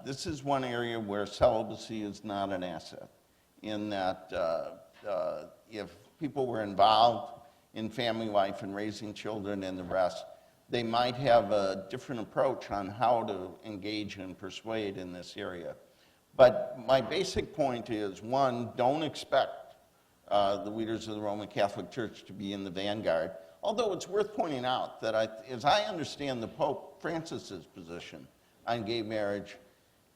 This is one area where celibacy is not an asset, in that if people were involved in family life and raising children and the rest, they might have a different approach on how to engage and persuade in this area. But my basic point is, one, don't expect the leaders of the Roman Catholic Church to be in the vanguard, although it's worth pointing out that as I understand the Pope Francis's position on gay marriage,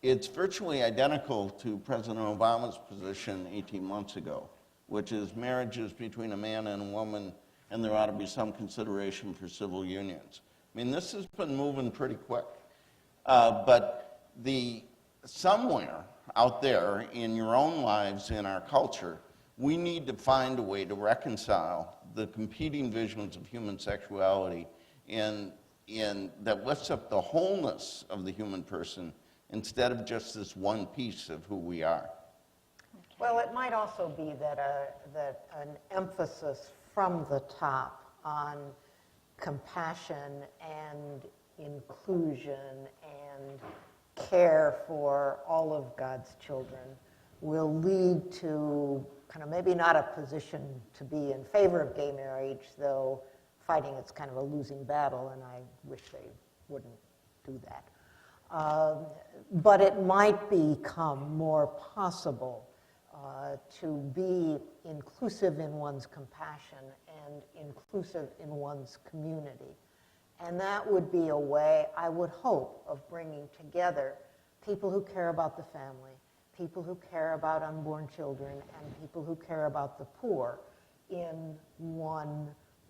it's virtually identical to President Obama's position 18 months ago, which is marriages between a man and a woman, and there ought to be some consideration for civil unions. I mean, this has been moving pretty quick. But somewhere out there in your own lives, in our culture, we need to find a way to reconcile the competing visions of human sexuality and that lifts up the wholeness of the human person instead of just this one piece of who we are. Well, it might also be that an emphasis from the top on compassion and inclusion and care for all of God's children will lead to kind of maybe not a position to be in favor of gay marriage, though fighting it's kind of a losing battle, and I wish they wouldn't do that. But it might become more possible to be inclusive in one's compassion and inclusive in one's community. And that would be a way, I would hope, of bringing together people who care about the family, people who care about unborn children, and people who care about the poor in one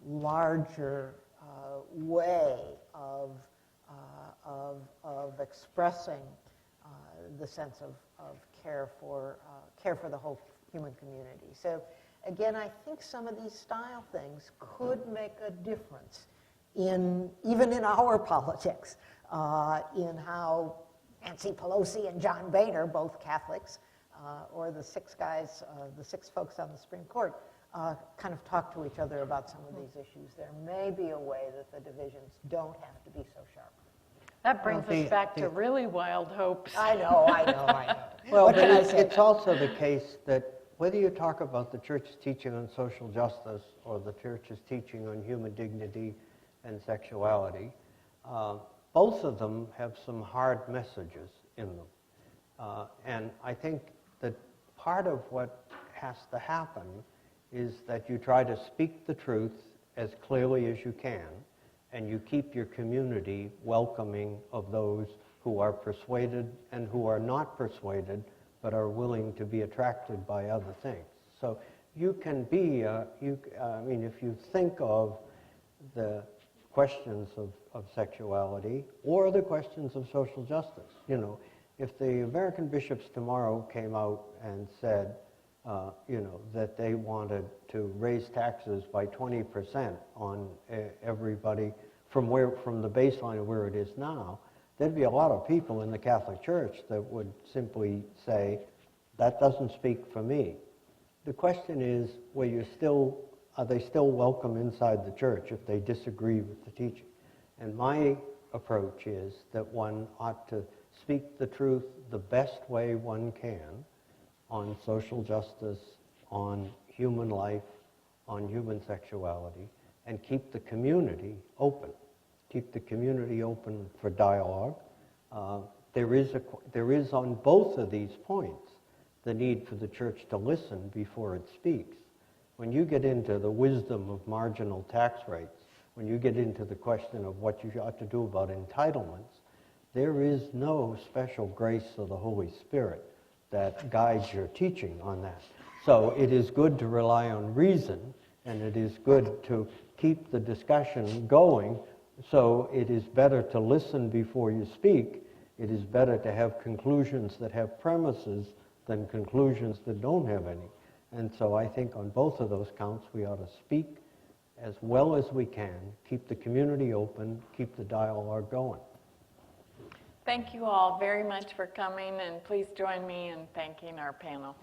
larger way of expressing the sense of care for the whole human community. So again, I think some of these style things could make a difference even in our politics, in how Nancy Pelosi and John Boehner are both Catholics, or the six folks on the Supreme Court, kind of talk to each other about some of these issues. There may be a way that the divisions don't have to be so sharp. That brings us back to really wild hopes. I know. Well, What can I but say? it's also the case that whether you talk about the church's teaching on social justice or the church's teaching on human dignity and sexuality, both of them have some hard messages in them. And I think that part of what has to happen is that you try to speak the truth as clearly as you can, and you keep your community welcoming of those who are persuaded and who are not persuaded but are willing to be attracted by other things. So you can be, if you think of the questions of sexuality or the questions of social justice, if the American bishops tomorrow came out and said, that they wanted to raise taxes by 20% on everybody from the baseline of where it is now, there'd be a lot of people in the Catholic Church that would simply say, that doesn't speak for me. The question is, are they still welcome inside the church if they disagree with the teaching? And my approach is that one ought to speak the truth the best way one can on social justice, on human life, on human sexuality, and keep the community open. Keep the community open for dialogue. There is on both of these points the need for the church to listen before it speaks. When you get into the wisdom of marginal tax rates, when you get into the question of what you ought to do about entitlements, there is no special grace of the Holy Spirit that guides your teaching on that. So it is good to rely on reason, and it is good to keep the discussion going. So it is better to listen before you speak. It is better to have conclusions that have premises than conclusions that don't have any. And so I think on both of those counts, we ought to speak as well as we can, keep the community open, keep the dialogue going. Thank you all very much for coming, and please join me in thanking our panel.